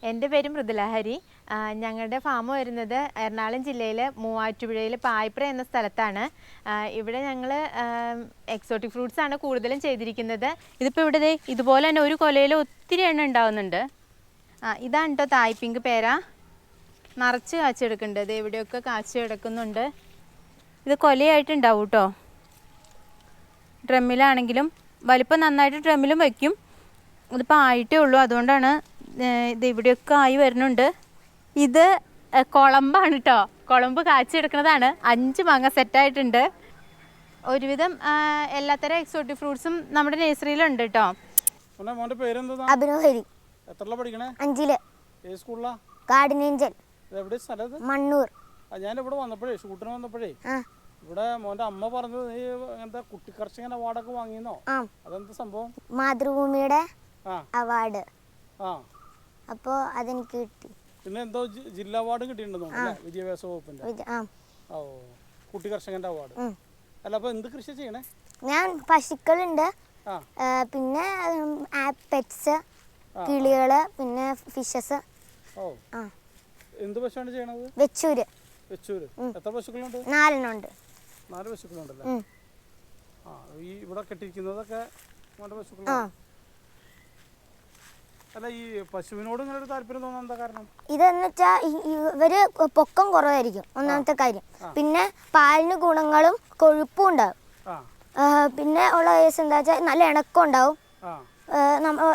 എൻ്റെ പേര് മൃദുലഹരി. ഞങ്ങളുടെ ഫാം വരുന്നത് എറണാകുളം ജില്ലയിലെ മൂവാറ്റുപുഴയിൽ പായിപ്ര എന്ന സ്ഥലത്താണ്. ഇവിടെ ഞങ്ങൾ എക്സോട്ടിക് ഫ്രൂട്ട്സ് ആണ് കൂടുതലും ചെയ്തിരിക്കുന്നത്. ഇതിപ്പോൾ ഇവിടെ ഇതുപോലെ തന്നെ ഒരു കൊലയിൽ ഒത്തിരി എണ്ണം ഉണ്ടാവുന്നുണ്ട്. ഇതാണ് കേട്ടോ തായ്പിങ്ക് പേര. നിറച്ച് കാച്ചെടുക്കുന്നുണ്ട്. ഇത് എവിടെയൊക്കെ കാച്ചു കിടക്കുന്നുണ്ട്. ഇത് കൊലയായിട്ടുണ്ടാവും കേട്ടോ. ഡ്രമ്മിലാണെങ്കിലും വലിപ്പം നന്നായിട്ട് ഡ്രമ്മിലും വയ്ക്കും. ഇതിപ്പോൾ ആയിട്ടേ ഉള്ളൂ, അതുകൊണ്ടാണ് ഇത് ഇവിടെയൊക്കെ ആയി വരുന്നുണ്ട്. ഇത് കുളമ്പാണ് കേട്ടോ. കുളമ്പ് കാച്ചെടുക്കുന്നതാണ്. 5 മാങ്ങ സെറ്റായിട്ടുണ്ട്. ഒരുവിധം എല്ലാത്തരം എക്സോട്ടിക് ഫ്രൂട്ട്സും നമ്മുടെ നഴ്സറിയിലുണ്ട് കേട്ടോ. അഭിനവഹരി. മണ്ണൂർ. ഞാനിവിടെ വന്നപ്പോഴേ ഷൂട്ടിന് വന്നപ്പോഴേ ഇവിടെ മോന്റെ അമ്മ പറഞ്ഞത് നീ എന്താ കുട്ടി കർഷകൻ അവാർഡൊക്കെ വാങ്ങിയെന്നോ? അതെന്താ സംഭവം? മാതൃഭൂമിയുടെ അവാർഡ്. അപ്പോ അതെനിക്ക് കിട്ടി. പിന്നെ എന്തോ ജില്ലാ അവാർഡ് കിട്ടിയിട്ടുണ്ടെന്നോ വിദ്യാഭ്യാസ വകുപ്പിന്റെ? ഓ, കുട്ടി കർഷകന്റെ അവാർഡ്. അല്ല, അപ്പൊ എന്ത് കൃഷി ചെയ്യണേ? ഞാൻ പശുക്കളുണ്ട്, പിന്നെ പെറ്റ്സ്, കിളികള്, പിന്നെ ഫിഷസ്. ഓ, എന്ത് പശുവാണ് ചെയ്യണത്? വെച്ചൂര്. വെച്ചൂര്. എത്ര പശുക്കളുണ്ട്? 4 ഉണ്ട്. 4 പശുക്കളുണ്ടല്ലേ? ഈ ഇവിടെ കെട്ടിയിരിക്കുന്നതൊക്കെ പശുക്കളാണ്. അല്ല, ഈ പശുവിനോട് ഇങ്ങനെ ഒരു താല്പര്യം തോന്നാൻ എന്താ കാരണം? ഇതെന്ന് വെച്ചാ ഇവര് പൊക്കം കുറവായിരിക്കും, ഒന്നാമത്തെ കാര്യം. പിന്നെ പാലിന് ഗുണങ്ങളും കൊഴുപ്പും ഉണ്ടാവും. പിന്നെ ഉള്ള കേസ് എന്താ വെച്ചാൽ നല്ല ഇണക്കം ഉണ്ടാവും.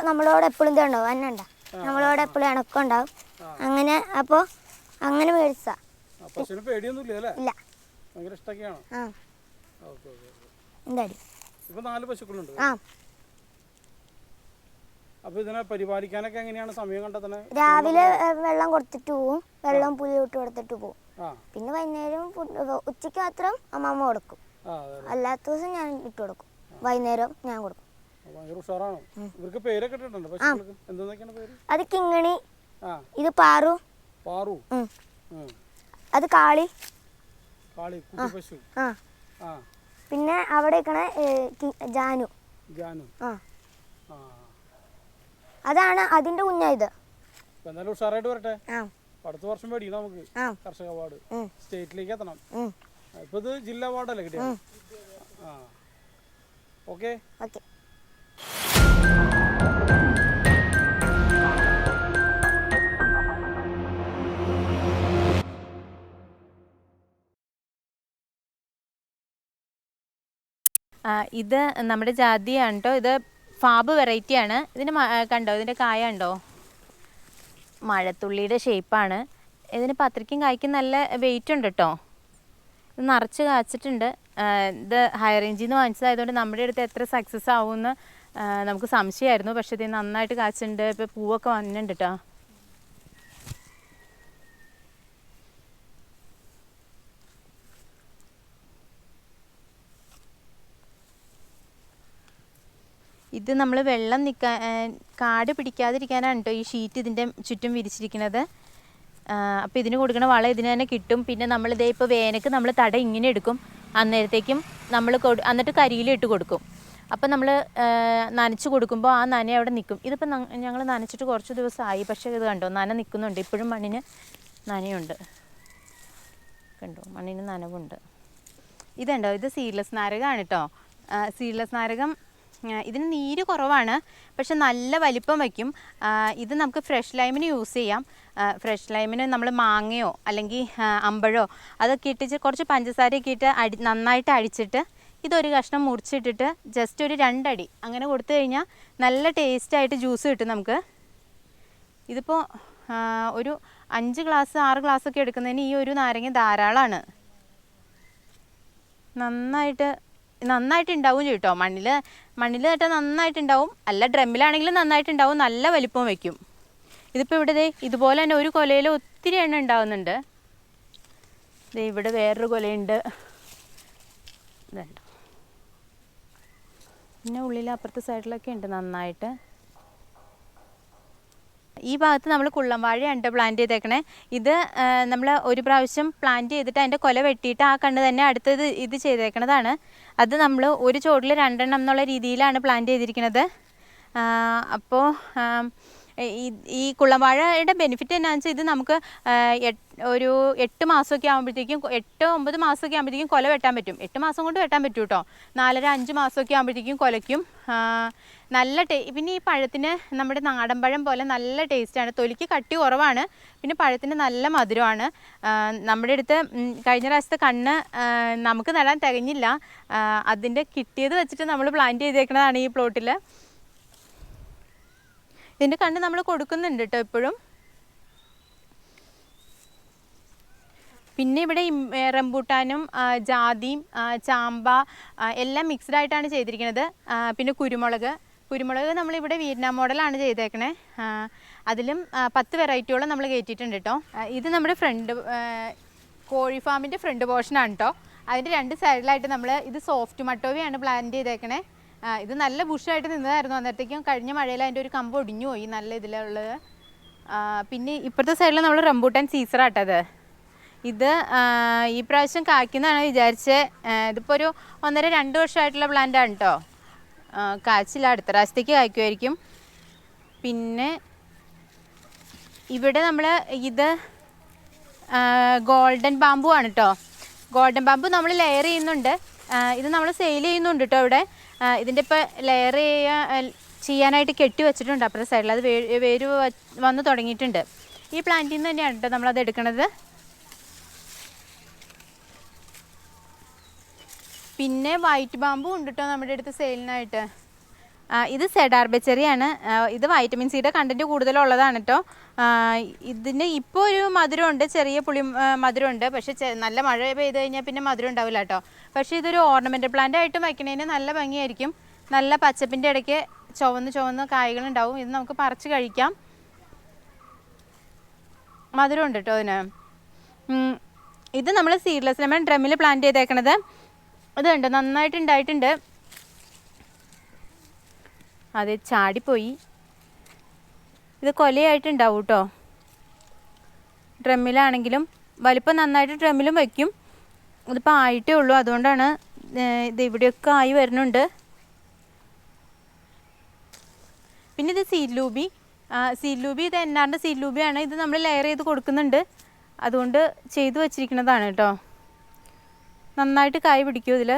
നമ്മളോട് എപ്പോഴും ഉണ്ടാവും, അന്നണ്ട നമ്മളോട് എപ്പോഴും ഇണക്കം ഉണ്ടാവും. അങ്ങനെ അപ്പൊ അങ്ങനെ മേടിച്ചാ. ഇല്ല. എന്തായാലും ഇപ്പൊ 4 പശുക്കളുണ്ട്. അപ്പൊ ഇതിനെ പരിപാലിക്കാനൊക്കെ എങ്ങനെയാണ് സമയം കണ്ടെത്തണേ? രാവിലെ വെള്ളം കൊടുത്തിട്ട് പോവും, വെള്ളം പുലി ഇട്ട് കൊടുത്തിട്ട് പോവും. പിന്നെ വൈകുന്നേരം ഉച്ചയ്ക്ക് മാത്രം അമ്മമ്മ കൊടുക്കും, അല്ലാത്ത ദിവസം ഞാൻ ഇട്ട് കൊടുക്കും. വൈകുന്നേരം ഞാൻ കൊടുക്കും. അത് കിങ്ങണി, ഇത് പാറു, അത് കാളി. പിന്നെ അവിടെ ജാനു. അതാണ് അതിന്റെ കുഞ്ഞായത്. ഉഷാറായിട്ട് വരട്ടെ. അടുത്ത വർഷം മേടിക്കണം നമുക്ക് കർഷക അവാർഡ്. സ്റ്റേറ്റിലേക്ക് എത്തണം. ഇപ്പൊ ഇത് ജില്ലാ അവാർഡല്ലേ കിട്ടിയ? ഓക്കെ. ഇത് നമ്മുടെ ജാതിയാണ് കേട്ടോ. ഇത് ഫാബ് വെറൈറ്റിയാണ്. ഇതിന് കണ്ടോ, ഇതിൻ്റെ കായ കണ്ടോ? മഴത്തുള്ളിയുടെ ഷേപ്പാണ്. ഇതിന് പത്രിക്കും കായ്ക്കും നല്ല വെയിറ്റ് ഉണ്ട് കേട്ടോ. ഇത് നിറച്ച് കാച്ചിട്ടുണ്ട്. ഇത് ഹൈ റേഞ്ചിൽ നിന്ന് വാങ്ങിച്ചതായതുകൊണ്ട് നമ്മുടെ അടുത്ത് എത്ര സക്സസ് ആവുമെന്ന് നമുക്ക് സംശയമായിരുന്നു. പക്ഷേ ഇത് നന്നായിട്ട് കാച്ചിട്ടുണ്ട്. ഇപ്പോൾ പൂവൊക്കെ വന്നിട്ടുണ്ട് കേട്ടോ. ഇത് നമ്മൾ വെള്ളം കാട് പിടിക്കാതിരിക്കാനാണ് കേട്ടോ ഈ ഷീറ്റ് ഇതിൻ്റെ ചുറ്റും വിരിച്ചിരിക്കുന്നത്. അപ്പോൾ ഇതിന് കൊടുക്കുന്ന വളം ഇതിന് തന്നെ കിട്ടും. പിന്നെ നമ്മളിതേ ഇപ്പോൾ വേനക്ക് നമ്മൾ തട ഇങ്ങനെ എടുക്കും, അന്നേരത്തേക്കും നമ്മൾ എന്നിട്ട് കരിയിലിട്ട് കൊടുക്കും. അപ്പോൾ നമ്മൾ നനച്ച് കൊടുക്കുമ്പോൾ ആ നന അവിടെ നിൽക്കും. ഇതിപ്പോൾ ഞങ്ങൾ നനച്ചിട്ട് കുറച്ച് ദിവസമായി, പക്ഷേ ഇത് കണ്ടോ നന നിൽക്കുന്നുണ്ട്. ഇപ്പോഴും മണ്ണിന് നനയുണ്ട്, കണ്ടോ മണ്ണിന് നനവുണ്ട്. ഇതുണ്ടോ, ഇത് സീഡ്ലെസ് നാരകമാണ് കേട്ടോ. സീഡ്ലെസ് നാരകം ഇതിന് നീര് കുറവാണ്, പക്ഷെ നല്ല വലിപ്പം വയ്ക്കും. ഇത് നമുക്ക് ഫ്രഷ് ലൈമിന് യൂസ് ചെയ്യാം. ഫ്രഷ് ലൈമിന് നമ്മൾ മാങ്ങയോ അല്ലെങ്കിൽ അമ്പഴോ അതൊക്കെ ഇട്ടിട്ട് കുറച്ച് പഞ്ചസാരയൊക്കെ ഇട്ട് നന്നായിട്ട് അടിച്ചിട്ട് ഇതൊരു കഷ്ണം മുറിച്ചിട്ടിട്ട് ജസ്റ്റ് ഒരു 2 അടി അങ്ങനെ കൊടുത്തു കഴിഞ്ഞാൽ നല്ല ടേസ്റ്റായിട്ട് ജ്യൂസ് കിട്ടും നമുക്ക്. ഇതിപ്പോൾ ഒരു 5 ഗ്ലാസ് 6 ഗ്ലാസ്സൊക്കെ എടുക്കുന്നതിന് ഈ ഒരു നാരങ്ങ ധാരാളമാണ്. നന്നായിട്ട് ഉണ്ടാവും കേട്ടോ. മണ്ണിൽ നട്ടാൽ നന്നായിട്ടുണ്ടാവും. അല്ല ഡ്രമ്മിലാണെങ്കിലും നന്നായിട്ടുണ്ടാവും, നല്ല വലിപ്പം വയ്ക്കും. ഇതിപ്പോൾ ഇവിടെ ഇതുപോലെ തന്നെ ഒരു കൊലയിൽ ഒത്തിരി എണ്ണം ഉണ്ടാവുന്നുണ്ട്. ഇവിടെ വേറൊരു കൊലയുണ്ട്, ഇതുണ്ട്. പിന്നെ ഉള്ളിൽ അപ്പുറത്തെ സൈഡിലൊക്കെ ഉണ്ട് നന്നായിട്ട്. ഈ ഭാഗത്ത് നമ്മൾ കുള്ളം വാഴയാണ് പ്ലാന്റ് ചെയ്തേക്കണേ. ഇത് നമ്മൾ ഒരു പ്രാവശ്യം പ്ലാന്റ് ചെയ്തിട്ട് അതിൻ്റെ കൊല വെട്ടിയിട്ട് ആ കണ്ണ് തന്നെ അടുത്തത് ഇത് ചെയ്തേക്കണതാണ്. അത് നമ്മൾ ഒരു ചോട്ടിൽ 2 എണ്ണം എന്നുള്ള രീതിയിലാണ് പ്ലാന്റ് ചെയ്തിരിക്കുന്നത്. അപ്പോൾ ഈ കുള്ളവാഴയുടെ ബെനിഫിറ്റ് എന്നാന്ന് വെച്ചാൽ ഇത് നമുക്ക് ഒരു 8 മാസമൊക്കെ ആകുമ്പോഴത്തേക്കും 8-9 മാസമൊക്കെ ആകുമ്പോഴത്തേക്കും കൊല വെട്ടാൻ പറ്റും. 8 മാസം കൊണ്ട് വെട്ടാൻ പറ്റും കേട്ടോ. 4-5 മാസമൊക്കെ ആകുമ്പോഴത്തേക്കും കൊലയ്ക്കും. നല്ല പിന്നെ ഈ പഴത്തിന് നമ്മുടെ നാടൻ പഴം പോലെ നല്ല ടേസ്റ്റാണ്. തൊലിക്ക് കട്ടി കുറവാണ്, പിന്നെ പഴത്തിന് നല്ല മധുരമാണ്. നമ്മുടെ അടുത്ത് കഴിഞ്ഞ പ്രാവശ്യത്തെ കണ്ണ് നമുക്ക് നടാൻ തികഞ്ഞില്ല. അതിൻ്റെ കിട്ടിയത് വെച്ചിട്ട് നമ്മൾ പ്ലാന്റ് ചെയ്തേക്കുന്നതാണ് ഈ പ്ലോട്ടിൽ. ഇതിൻ്റെ കണ്ണ് നമ്മൾ കൊടുക്കുന്നുണ്ട് കേട്ടോ എപ്പോഴും. പിന്നെ ഇവിടെ റംബൂട്ടാനും ജാതിയും ചാമ്പ എല്ലാം മിക്സ്ഡ് ആയിട്ടാണ് ചെയ്തിരിക്കുന്നത്. പിന്നെ കുരുമുളക് നമ്മളിവിടെ വിയറ്റ്നാം മോഡലാണ് ചെയ്തേക്കണേ. അതിലും 10 വെറൈറ്റിയോളം നമ്മൾ കയറ്റിയിട്ടുണ്ട് കേട്ടോ. ഇത് നമ്മുടെ കോഴി ഫാമിൻ്റെ ഫ്രണ്ട് പോർഷനാണ് കേട്ടോ. അതിൻ്റെ 2 സൈഡിലായിട്ട് നമ്മൾ ഇത് സോഫ്റ്റ് മട്ടോവിയാണ് പ്ലാന്റ് ചെയ്തേക്കണേ. ഇത് നല്ല ബുഷായിട്ട് നിന്നതായിരുന്നു. അന്നേരത്തേക്കും കഴിഞ്ഞ മഴയിൽ അതിൻ്റെ ഒരു കമ്പ് ഒടിഞ്ഞു പോയി, നല്ല ഇതിലുള്ളത്. പിന്നെ ഇപ്പുറത്തെ സൈഡിൽ നമ്മൾ റംബൂട്ടാൻ സീസറാട്ടത്. ഇത് ഈ പ്രാവശ്യം കായ്ക്കുന്നതാണ് വിചാരിച്ചത്. ഇതിപ്പോൾ ഒരു 1.5-2 വർഷമായിട്ടുള്ള പ്ലാന്റാണ് കേട്ടോ. കാച്ചില്ല, അടുത്ത പ്രാവശ്യത്തേക്ക് കായ്ക്കുമായിരിക്കും. പിന്നെ ഇവിടെ നമ്മൾ ഇത് ഗോൾഡൻ ബാമ്പു ആണ് കേട്ടോ. ഗോൾഡൻ ബാമ്പു നമ്മൾ ലെയർ ചെയ്യുന്നുണ്ട്. ഇത് നമ്മൾ സെയിൽ ചെയ്യുന്നുണ്ട് കേട്ടോ ഇവിടെ. ഇതിൻ്റെ ഇപ്പോൾ ലെയർ ചെയ്യാനായിട്ട് കെട്ടി വെച്ചിട്ടുണ്ട് അപ്പുറത്തെ സൈഡിൽ. അത് വേര് വന്ന് തുടങ്ങിയിട്ടുണ്ട്. ഈ പ്ലാന്റിൽ നിന്ന് തന്നെയാണ് കേട്ടോ നമ്മളത് എടുക്കുന്നത്. പിന്നെ വൈറ്റ് ബാമ്പു ഉണ്ട് കേട്ടോ നമ്മുടെ അടുത്ത് സെയിലിനായിട്ട്. ഇത് സെഡാർബെച്ചെറിയാണ്. ഇത് വൈറ്റമിൻ സിയുടെ കണ്ടൻറ്റ് കൂടുതലുള്ളതാണ് കേട്ടോ. ഇതിന് ഇപ്പോൾ ഒരു മധുരമുണ്ട്, ചെറിയ പുളി മധുരമുണ്ട്. പക്ഷേ നല്ല മഴ പെയ്ത് കഴിഞ്ഞാൽ പിന്നെ മധുരം ഉണ്ടാവില്ല കേട്ടോ. പക്ഷേ ഇതൊരു ഓർണമെൻ്റൽ പ്ലാന്റ് ആയിട്ട് വയ്ക്കുന്നതിന് നല്ല ഭംഗിയായിരിക്കും. നല്ല പച്ചപ്പിൻ്റെ ഇടയ്ക്ക് ചുവന്ന് കായ്കളുണ്ടാവും. ഇത് നമുക്ക് പറിച്ച് കഴിക്കാം. മധുരമുണ്ട് കേട്ടോ അതിന്. ഇത് നമ്മൾ സീഡ്ലെസ് ലെമൺ ഡ്രമ്മിൽ പ്ലാന്റ് ചെയ്തേക്കണത്. ഇതുണ്ട്, നന്നായിട്ട് ഉണ്ടായിട്ടുണ്ട്. അത് ചാടിപ്പോയി. ഇത് കൊലയായിട്ടുണ്ടാവും കേട്ടോ. ഡ്രമ്മിലാണെങ്കിലും വലിപ്പം നന്നായിട്ട് ഡ്രമ്മിലും വയ്ക്കും. ഇതിപ്പോൾ ആയിട്ടേ ഉള്ളൂ, അതുകൊണ്ടാണ് ഇത് ഇവിടെയൊക്കെ ആയി വരുന്നുണ്ട്. പിന്നെ ഇത് സീഡ് ലൂബി. ഇത് എന്നാറിൻ്റെ സീഡ് ലൂബിയാണ്. ഇത് നമ്മൾ ലെയർ ചെയ്ത് കൊടുക്കുന്നുണ്ട്, അതുകൊണ്ട് ചെയ്തു വച്ചിരിക്കുന്നതാണ് കേട്ടോ. നന്നായിട്ട് കായ് പിടിക്കും ഇതിൽ.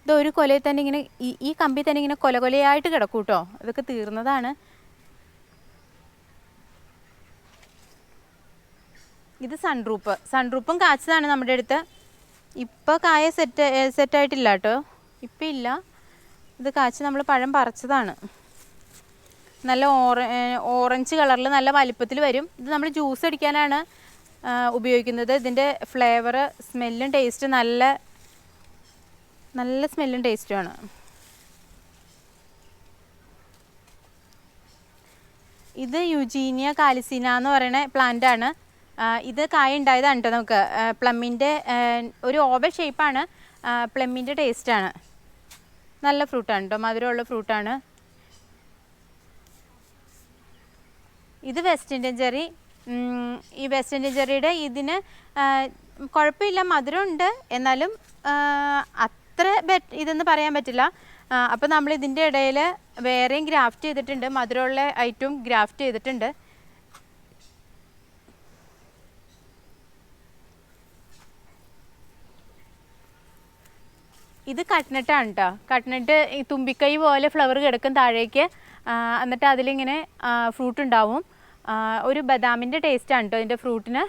ഇതൊരു കൊലയിൽ തന്നെ ഇങ്ങനെ ഈ കമ്പി തന്നെ ഇങ്ങനെ കൊലയായിട്ട് കിടക്കും കേട്ടോ. ഇതൊക്കെ തീർന്നതാണ്. ഇത് സൺറൂപ്പും കാച്ചതാണ് നമ്മുടെ അടുത്ത്. ഇപ്പോൾ കായ സെറ്റായിട്ടില്ല കേട്ടോ, ഇപ്പം ഇല്ല. ഇത് കാച്ച് നമ്മൾ പഴം പറിച്ചതാണ്. നല്ല ഓറഞ്ച് കളറിൽ നല്ല വലിപ്പത്തിൽ വരും. ഇത് നമ്മൾ ജ്യൂസ് അടിക്കാനാണ് ഉപയോഗിക്കുന്നത്. ഇതിൻ്റെ ഫ്ലേവർ, സ്മെല്ലും ടേസ്റ്റ് നല്ല സ്മെല്ലും ടേസ്റ്റുമാണ്. ഇത് യുജീനിയ കാലിസീന എന്ന് പറയുന്ന പ്ലാന്റാണ്. ഇത് കായ ഉണ്ടായതാണ് കേട്ടോ. നമുക്ക് പ്ലമ്മിൻ്റെ ഒരു ഓവൽ ഷേപ്പാണ്. പ്ലമ്മിൻ്റെ ടേസ്റ്റാണ്. നല്ല ഫ്രൂട്ടാണ് കേട്ടോ, മധുരമുള്ള ഫ്രൂട്ടാണ്. ഇത് വെസ്റ്റ് ഇന്ത്യൻ ചെറി. ഈ വെസ്റ്റ് ഇന്ത്യൻ ചെറിയുടെ ഇതിന് കുഴപ്പമില്ല, മധുരമുണ്ട്. എന്നാലും അത്ര ഇതെന്ന് പറയാൻ പറ്റില്ല. അപ്പോൾ നമ്മൾ ഇതിൻ്റെ ഇടയിൽ വേറെയും ഗ്രാഫ്റ്റ് ചെയ്തിട്ടുണ്ട്. മധുരമുള്ള ഐറ്റവും ഗ്രാഫ്റ്റ് ചെയ്തിട്ടുണ്ട്. ഇത് കട്ട്നട്ടാണ് കേട്ടോ. കട്ട്നട്ട് ഈ തുമ്പിക്കൈ പോലെ ഫ്ലവർ കിടക്കും താഴേക്ക്. എന്നിട്ട് അതിലിങ്ങനെ ഫ്രൂട്ട് ഉണ്ടാവും. ഒരു ബദാമിൻ്റെ ടേസ്റ്റാണ് കേട്ടോ ഇതിൻ്റെ ഫ്രൂട്ടിന്.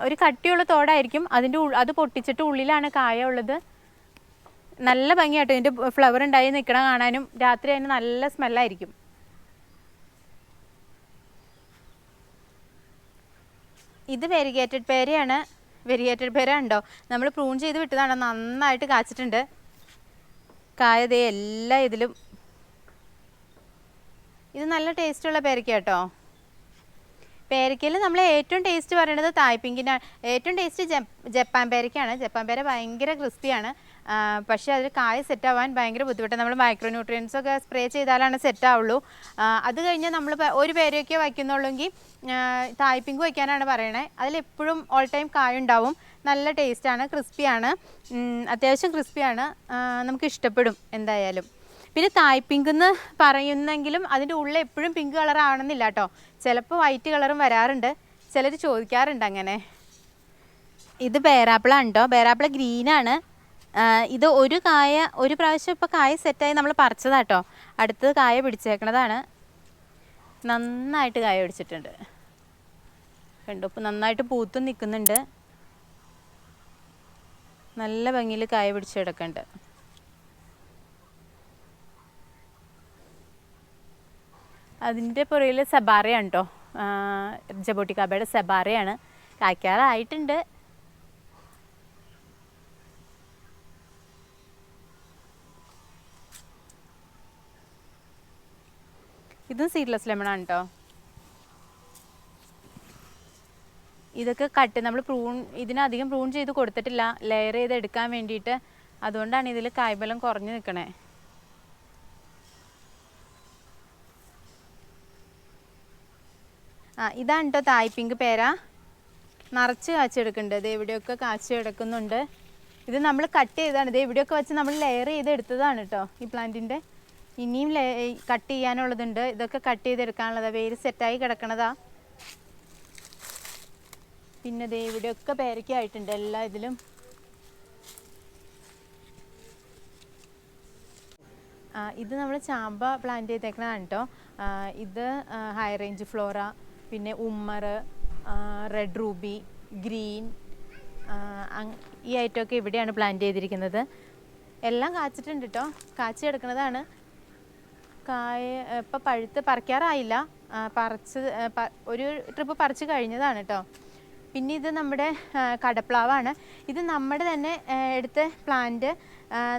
ഒരു കട്ടിയുള്ള തോടായിരിക്കും. അത് പൊട്ടിച്ചിട്ട് ഉള്ളിലാണ് കായ ഉള്ളത്. നല്ല ഭംഗിയാട്ടോ ഇതിൻ്റെ ഫ്ലവർ ഉണ്ടായി നിൽക്കണം കാണാനും. രാത്രി അതിന് നല്ല സ്മെല്ലായിരിക്കും. ഇത് വെരിഗേറ്റഡ് പേരയാണ്. വെരിഗേറ്റഡ് പേര ഉണ്ടോ, നമ്മൾ പ്രൂൺ ചെയ്ത് വിട്ടതാണ്. നന്നായിട്ട് കാച്ചിട്ടുണ്ട്. കായതേ എല്ലാ ഇതിലും. ഇത് നല്ല ടേസ്റ്റുള്ള പേരയ്ക്ക കേട്ടോ. പേരയ്ക്കയിൽ നമ്മൾ ഏറ്റവും ടേസ്റ്റ് പറയുന്നത് തായ് പിങ്കിനാണ്. ഏറ്റവും ടേസ്റ്റ് ജപ്പാൻ പേരയ്ക്കാണ്. ജപ്പാൻ പേര ഭയങ്കര ക്രിസ്പിയാണ്. പക്ഷേ അതിൽ കായ സെറ്റാവാൻ ഭയങ്കര ബുദ്ധിമുട്ടാണ്. നമ്മൾ മൈക്രോ ന്യൂട്രിയൻസ് ഒക്കെ സ്പ്രേ ചെയ്താലാണ് സെറ്റാവുള്ളൂ. അത് കഴിഞ്ഞ് നമ്മൾ ഒരു പേരയൊക്കെ വയ്ക്കുന്നുള്ളെങ്കിൽ തായ് പിങ്ക് വയ്ക്കാനാണ് പറയണേ. അതിലെപ്പോഴും ഓൾ ടൈം കായ ഉണ്ടാവും. നല്ല ടേസ്റ്റാണ്, ക്രിസ്പിയാണ്, അത്യാവശ്യം ക്രിസ്പിയാണ്, നമുക്ക് ഇഷ്ടപ്പെടും എന്തായാലും. പിന്നെ തായ് പിങ്ക് എന്ന് പറയുന്നെങ്കിലും അതിൻ്റെ ഉള്ളിൽ എപ്പോഴും പിങ്ക് കളർ ആവണമെന്നില്ല കേട്ടോ. ചിലപ്പോൾ വൈറ്റ് കളറും വരാറുണ്ട്, ചിലർ ചോദിക്കാറുണ്ട് അങ്ങനെ. ഇത് പേരാപ്പിളാണ് കേട്ടോ. പേരാപ്പിള ഗ്രീനാണ്. ഇത് ഒരു പ്രാവശ്യം ഇപ്പോൾ കായ സെറ്റായി നമ്മൾ പറിച്ചതാട്ടോ. അടുത്തത് കായ പിടിച്ചേക്കണതാണ്. നന്നായിട്ട് കായ പിടിച്ചിട്ടുണ്ട് കണ്ടോ. ഇപ്പോൾ നന്നായിട്ട് പൂത്തും നിൽക്കുന്നുണ്ട്. നല്ല ഭംഗിയിൽ കായ പിടിച്ച് കിടക്കുന്നുണ്ട്. അതിൻ്റെ പുറകിൽ സെബാറയാണ് കേട്ടോ. ജബോട്ടിക്കാബയുടെ സെബാറയാണ്. കായ്ക്കാറായിട്ടുണ്ട്. ഇതും സീഡ്ലെസ് ലെമണാണ് കേട്ടോ. ഇതൊക്കെ നമ്മൾ ഇതിനധികം പ്രൂൺ ചെയ്ത് കൊടുത്തിട്ടില്ല, ലെയർ ചെയ്ത് എടുക്കാൻ വേണ്ടിയിട്ട്. അതുകൊണ്ടാണ് ഇതിൽ കായ്ബലം കുറഞ്ഞു നിൽക്കണേ. ഇതാണ് കേട്ടോ തായ് പിങ്ക് പേര. നിറച്ച് കാച്ചെടുക്കുന്നുണ്ട്. ഇത് എവിടെയൊക്കെ കാച്ചെടുക്കുന്നുണ്ട്. ഇത് നമ്മൾ കട്ട് ചെയ്താണ്. ഇത് എവിടെയൊക്കെ വെച്ച് നമ്മൾ ലെയർ ചെയ്ത് എടുത്തതാണ് കേട്ടോ ഈ പ്ലാന്റിൻ്റെ. ഇനിയും കട്ട് ചെയ്യാനുള്ളതുണ്ട്. ഇതൊക്കെ കട്ട് ചെയ്തെടുക്കാനുള്ളതാണ്. വേര് സെറ്റായി കിടക്കണതാ. പിന്നെ ദേ ഇവിടെയൊക്കെ പേരയ്ക്കായിട്ടുണ്ട് എല്ലാ ഇതിലും. ഇത് നമ്മൾ ചാമ്പ പ്ലാന്റ് ചെയ്തേക്കണതാണ് കേട്ടോ. ഇത് ഹൈ റേഞ്ച് ഫ്ലോറ, പിന്നെ ഉമ്മർ, റെഡ് റൂബി, ഗ്രീൻ, ഈ ഐറ്റമൊക്കെ ഇവിടെയാണ് പ്ലാന്റ് ചെയ്തിരിക്കുന്നത്. എല്ലാം കാച്ചിട്ടുണ്ട് കേട്ടോ. കാച്ചി എടുക്കുന്നതാണ്. കായ ഇപ്പം പഴുത്ത് പറിക്കാറായില്ല. ഒരു ട്രിപ്പ് പറിച്ച് കഴിഞ്ഞതാണ് കേട്ടോ. പിന്നെ ഇത് നമ്മുടെ കടപ്ലാവാണ്. ഇത് നമ്മുടെ തന്നെ എടുത്ത പ്ലാന്റ്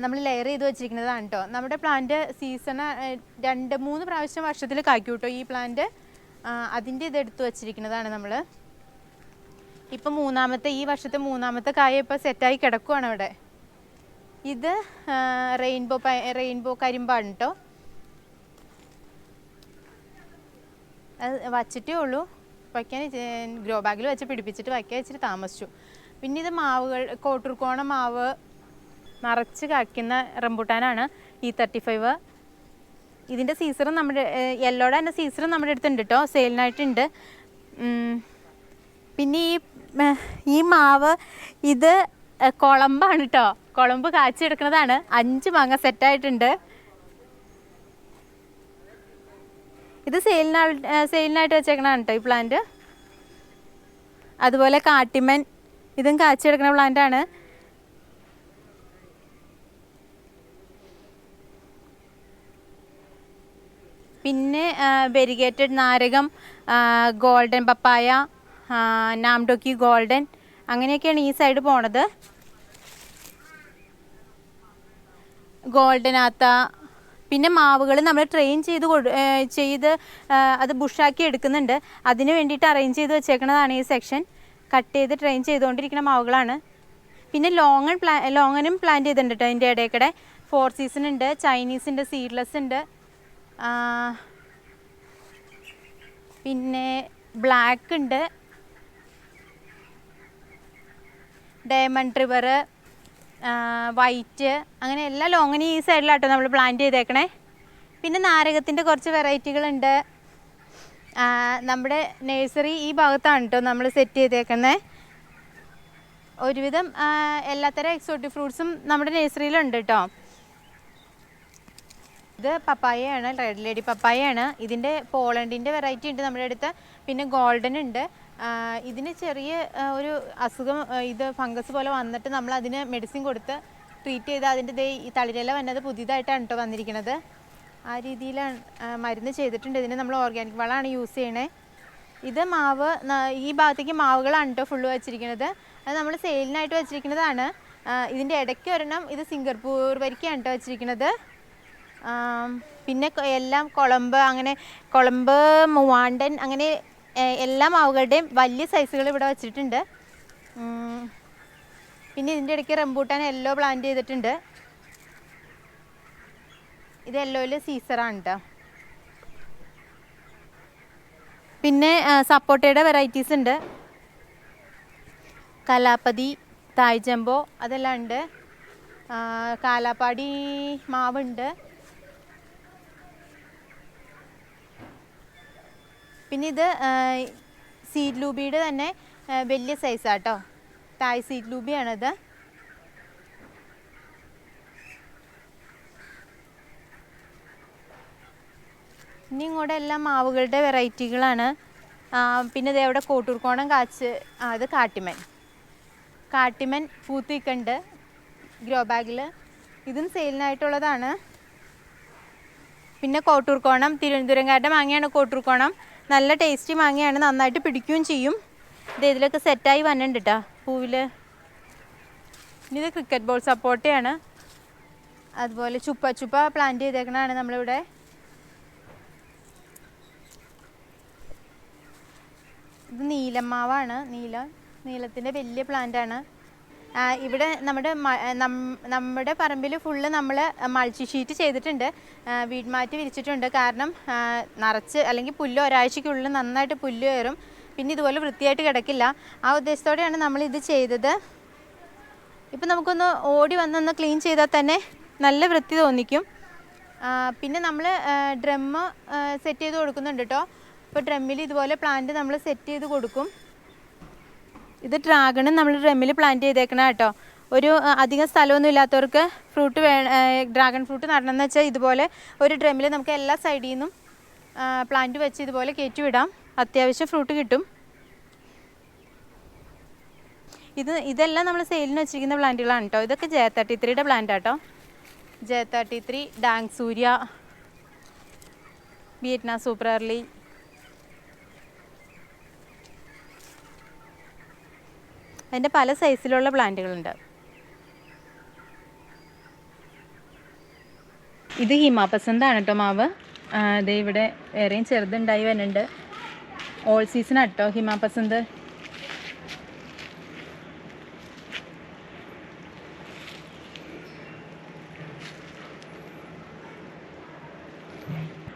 നമ്മൾ ലെയർ ചെയ്ത് വെച്ചിരിക്കുന്നതാണ് കേട്ടോ. നമ്മുടെ പ്ലാന്റ് സീസണ് 2-3 പ്രാവശ്യം വർഷത്തിൽ കായ്ക്കും കേട്ടോ ഈ പ്ലാന്റ്. അതിൻ്റെ ഇത് എടുത്ത് വെച്ചിരിക്കുന്നതാണ് നമ്മൾ. ഇപ്പം ഈ വർഷത്തെ 3ാമത്തെ കായ ഇപ്പോൾ സെറ്റായി കിടക്കുവാണ് അവിടെ. ഇത് റെയിൻബോ കരിമ്പാണ് കേട്ടോ. അത് വച്ചിട്ടേ ഉള്ളൂ. വയ്ക്കാൻ ഗ്രോ ബാഗിൽ വെച്ച് പിടിപ്പിച്ചിട്ട് വയ്ക്കാൻ ഇച്ചിരി താമസിച്ചു. പിന്നെ ഇത് കോട്ടൂർക്കോണ മാവ് നിറച്ച് കായ്ക്കുന്ന റംബൂട്ടാനാണ് E35. ഇതിൻ്റെ സീസറും നമ്മുടെ യെല്ലോടെ തന്നെ സീസറും നമ്മുടെ അടുത്തുണ്ട് കേട്ടോ, സെയിലിനായിട്ടുണ്ട്. പിന്നെ ഈ മാവ് ഇത് കുളമ്പാണ് കേട്ടോ. കുളമ്പ് കാച്ചെടുക്കുന്നതാണ്. 5 മാങ്ങ സെറ്റായിട്ടുണ്ട്. ഇത് സെയിലിനായിട്ട് വെച്ചേക്കണതാണ് കേട്ടോ ഈ പ്ലാന്റ്. അതുപോലെ കാട്ടിമൻ, ഇതും കാച്ചെടുക്കുന്ന പ്ലാന്റാണ്. പിന്നെ വെരിഗേറ്റഡ് നാരകം, ഗോൾഡൻ പപ്പായ, നാംഡോക്കി ഗോൾഡൻ, അങ്ങനെയൊക്കെയാണ് ഈ സൈഡ് പോണത്. ഗോൾഡനാത്ത. പിന്നെ മാവുകൾ നമ്മൾ ട്രെയിൻ ചെയ്ത് അത് ബുഷാക്കി എടുക്കുന്നുണ്ട്. അതിന് വേണ്ടിയിട്ട് അറേഞ്ച് ചെയ്ത് വെച്ചേക്കുന്നതാണ് ഈ സെക്ഷൻ. കട്ട് ചെയ്ത് ട്രെയിൻ ചെയ്തുകൊണ്ടിരിക്കുന്ന മാവുകളാണ്. പിന്നെ ലോങ്ങനും പ്ലാന്റ് ചെയ്തിട്ടുണ്ട് കേട്ടോ അതിൻ്റെ ഇടയ്ക്കിടെ. 4 സീസൺ ഉണ്ട്, ചൈനീസ് ഉണ്ട്, സീഡ്ലെസ് ഉണ്ട്. പിന്നെ ബ്ലാക്ക് ഉണ്ട്, ഡയമണ്ട് റിവർ, വൈറ്റ്, അങ്ങനെ എല്ലാ ലോങ്ങനും ഈ സൈഡിലാട്ടോ നമ്മൾ പ്ലാന്റ് ചെയ്തേക്കണേ. പിന്നെ നാരകത്തിൻ്റെ കുറച്ച് വെറൈറ്റികളുണ്ട്. നമ്മുടെ നഴ്സറി ഈ ഭാഗത്താണ് കേട്ടോ നമ്മൾ സെറ്റ് ചെയ്തേക്കുന്നത്. ഒരുവിധം എല്ലാത്തരം എക്സോട്ടിക് ഫ്രൂട്ട്സും നമ്മുടെ നഴ്സറിയിലുണ്ട് കേട്ടോ. ഇത് പപ്പായയാണ്, റെഡ് ലേഡി പപ്പായയാണ്. ഇതിൻ്റെ പോളണ്ടിൻ്റെ വെറൈറ്റി ഉണ്ട് നമ്മുടെ അടുത്ത്. പിന്നെ ഗോൾഡൻ ഉണ്ട്. ഇതിന് ചെറിയ ഒരു അസുഖം, ഇത് ഫംഗസ് പോലെ വന്നിട്ട് നമ്മൾ അതിന് മെഡിസിൻ കൊടുത്ത് ട്രീറ്റ് ചെയ്ത് അതിൻ്റെ ഈ തളിരില വന്നത് പുതിയതായിട്ടാണ് കേട്ടോ വന്നിരിക്കുന്നത്. ആ രീതിയിലാണ് മരുന്ന് ചെയ്തിട്ടുണ്ട്. ഇതിന് നമ്മൾ ഓർഗാനിക് വളമാണ് യൂസ് ചെയ്യണേ. ഇത് മാവ്, ഈ ഭാഗത്തേക്ക് മാവുകളാണ് കേട്ടോ ഫുള്ള് വെച്ചിരിക്കുന്നത്. അത് നമ്മൾ സെയിലിനായിട്ട് വെച്ചിരിക്കുന്നതാണ്. ഇതിൻ്റെ ഇടയ്ക്ക് ഒരെണ്ണം ഇത് സിംഗപ്പൂർ വരിക്കാണ് കേട്ടോ വെച്ചിരിക്കുന്നത്. പിന്നെ എല്ലാം കുളമ്പ്, മൂവാണ്ടൻ, അങ്ങനെ എല്ലാ മാവുകളുടെയും വലിയ സൈസുകൾ ഇവിടെ വെച്ചിട്ടുണ്ട്. പിന്നെ ഇതിൻ്റെ ഇടയ്ക്ക് റംബൂട്ടാൻ യെല്ലോ പ്ലാന്റ് ചെയ്തിട്ടുണ്ട്. ഇത് യെല്ലോയിൽ സീസറാണ് കേട്ടോ. പിന്നെ സപ്പോട്ടയുടെ വെറൈറ്റീസ് ഉണ്ട്. കലാപതി, തായ് ജംബോ അതെല്ലാം ഉണ്ട്. കാലാപ്പാടി മാവുണ്ട്. പിന്നെ ഇത് സീഡ് ലൂബിയുടെ തന്നെ വലിയ സൈസാട്ടോ, തായ് സീഡ് ലൂബിയാണത്. ഇനി ഇങ്ങോട്ട് എല്ലാം മാവുകളുടെ വെറൈറ്റികളാണ്. പിന്നെ ഇത് അവിടെ കോട്ടൂർക്കോണം കാച്ച്, അത് കാട്ടിമൻ പൂത്തിക്കുണ്ട് ഗ്രോ ബാഗിൽ. ഇതും സെയിലിനായിട്ടുള്ളതാണ്. പിന്നെ കോട്ടൂർക്കോണം, തിരുവനന്തപുരംകാരുടെ മാങ്ങയാണ് കോട്ടൂർക്കോണം. നല്ല ടേസ്റ്റി മാങ്ങയാണ്, നന്നായിട്ട് പിടിക്കുകയും ചെയ്യും. ഇതിലൊക്കെ സെറ്റായി വന്നിട്ടുണ്ട് കേട്ടോ പൂവിൽ. ഇനി ഇത് ക്രിക്കറ്റ് ബോൾ സപ്പോർട്ടയാണ്. അതുപോലെ ചുപ്പ പ്ലാന്റ് ചെയ്തേക്കണതാണ് നമ്മളിവിടെ. ഇത് നീലമാവാണ്. നീലത്തിൻ്റെ വലിയ പ്ലാന്റാണ്. ഇവിടെ നമ്മുടെ പറമ്പിൽ ഫുള്ള് നമ്മൾ മൾച്ചി ഷീറ്റ് ചെയ്തിട്ടുണ്ട്, വീട് മാറ്റി വിരിച്ചിട്ടുണ്ട്. കാരണം നിറച്ച് അല്ലെങ്കിൽ പുല്ല് ഒരാഴ്ചയ്ക്കുള്ളിൽ നന്നായിട്ട് പുല്ല് കയറും, പിന്നെ ഇതുപോലെ വൃത്തിയായിട്ട് കിടക്കില്ല. ആ ഉദ്ദേശത്തോടെയാണ് നമ്മളിത് ചെയ്തത്. ഇപ്പം നമുക്കൊന്ന് ഓടി വന്നൊന്ന് ക്ലീൻ ചെയ്താൽ തന്നെ നല്ല വൃത്തി തോന്നിക്കും. പിന്നെ നമ്മൾ ഡ്രമ്മ് സെറ്റ് ചെയ്ത് കൊടുക്കുന്നുണ്ട് കേട്ടോ. ഇപ്പോൾ ഡ്രമ്മിൽ ഇതുപോലെ പ്ലാന്റ് നമ്മൾ സെറ്റ് ചെയ്ത് കൊടുക്കും. ഇത് ഡ്രാഗണും നമ്മൾ ഡ്രമ്മിൽ പ്ലാന്റ് ചെയ്തേക്കണം കേട്ടോ. ഒരു അധികം സ്ഥലമൊന്നും ഇല്ലാത്തവർക്ക് ഡ്രാഗൺ ഫ്രൂട്ട് നടണമെന്ന് വെച്ചാൽ ഇതുപോലെ ഒരു ഡ്രമ്മിൽ നമുക്ക് എല്ലാ സൈഡിൽ നിന്നും പ്ലാന്റ് വെച്ച് ഇതുപോലെ കയറ്റി വിടാം, അത്യാവശ്യം ഫ്രൂട്ട് കിട്ടും. ഇതെല്ലാം നമ്മൾ സെയിലിന് വെച്ചിരിക്കുന്ന പ്ലാന്റുകളാണ് കേട്ടോ. ഇതൊക്കെ J33യുടെ പ്ലാന്റ് ആട്ടോ. J33, ഡാങ് സൂര്യ, വിയറ്റ്നാം സൂപ്പർ എർലി. അതിൻ്റെ പല സൈസിലുള്ള പ്ലാന്റുകളുണ്ട്. ഇത് ഹിമാപസന്താണ് കേട്ടോ മാവ്. അതേ ഇവിടെ വേറെയും ചെറുതുണ്ടായി വരുന്നുണ്ട്. ഓൾ സീസൺ ആട്ടോ ഹിമാപസന്ത്.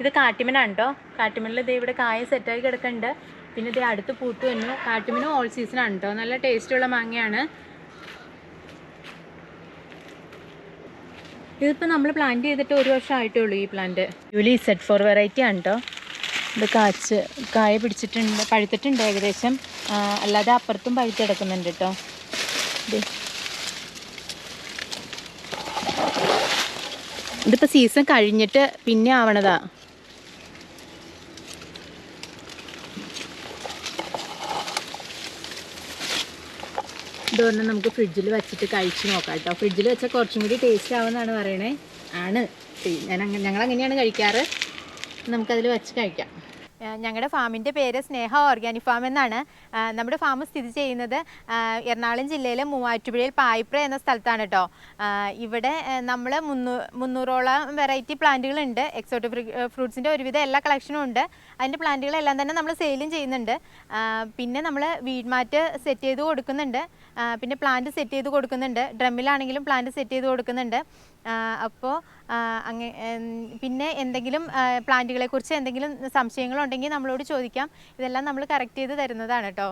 ഇത് കാട്ടിമനാണ് കേട്ടോ. കാട്ടിമനിൽ ഇത് ഇവിടെ കായ സെറ്റായി കിടക്കുന്നുണ്ട്. പിന്നെ ഇത് അടുത്ത് പൂത്ത് വന്നു. കാട്ടിമനും ഓൾ സീസണാണ് കേട്ടോ. നല്ല ടേസ്റ്റുള്ള മാങ്ങയാണ്. ഇതിപ്പോൾ നമ്മൾ പ്ലാന്റ് ചെയ്തിട്ട് 1 വർഷം ആയിട്ടേ ഉള്ളൂ ഈ പ്ലാന്റ്. യൂലി Z4 വെറൈറ്റി ആണ് കേട്ടോ. ഇത് കായ പിടിച്ചിട്ടുണ്ട്, പഴുത്തിട്ടുണ്ട് ഏകദേശം. അല്ലാതെ അപ്പുറത്തും പഴുത്ത് കിടക്കുന്നുണ്ട് കേട്ടോ. ഇതിപ്പോൾ സീസൺ കഴിഞ്ഞിട്ട് പിന്നെ ആവണതാ. ഇതൊരെണ്ണം നമുക്ക് ഫ്രിഡ്ജിൽ വെച്ചിട്ട് കഴിച്ച് നോക്കാം കേട്ടോ. ഫ്രിഡ്ജിൽ വെച്ചാൽ കുറച്ചും കൂടി ടേസ്റ്റ് ആവുമെന്നാണ് പറയണേ. ഞങ്ങൾ അങ്ങനെയാണ് കഴിക്കാറ്. നമുക്കതിൽ വെച്ച് കഴിക്കാം. ഞങ്ങളുടെ ഫാമിൻ്റെ പേര് സ്നേഹ ഓർഗാനിക് ഫാം എന്നാണ്. നമ്മുടെ ഫാം സ്ഥിതി ചെയ്യുന്നത് എറണാകുളം ജില്ലയിലെ മൂവാറ്റുപുഴയിൽ പായിപ്ര എന്ന സ്ഥലത്താണ് കേട്ടോ. ഇവിടെ നമ്മൾ 300ഓളം വെറൈറ്റി പ്ലാന്റുകളുണ്ട്. എക്സോട്ടിക് ഫ്രൂട്ട്സിൻ്റെ ഒരുവിധം എല്ലാ കളക്ഷനും ഉണ്ട്. അതിൻ്റെ പ്ലാന്റുകളെല്ലാം തന്നെ നമ്മൾ സെയിലും ചെയ്യുന്നുണ്ട്. പിന്നെ നമ്മൾ വീട്മാറ്റ് സെറ്റ് ചെയ്ത് കൊടുക്കുന്നുണ്ട്. പിന്നെ പ്ലാന്റ് സെറ്റ് ചെയ്ത് കൊടുക്കുന്നുണ്ട്. ഡ്രമ്മിലാണെങ്കിലും പ്ലാന്റ് സെറ്റ് ചെയ്ത് കൊടുക്കുന്നുണ്ട്. അപ്പോൾ പിന്നെ എന്തെങ്കിലും പ്ലാന്റുകളെക്കുറിച്ച് എന്തെങ്കിലും സംശയങ്ങളുണ്ടെങ്കിൽ നമ്മളോട് ചോദിക്കാം. ഇതെല്ലാം നമ്മൾ കറക്റ്റ് ചെയ്ത് തരുന്നതാണ് കേട്ടോ.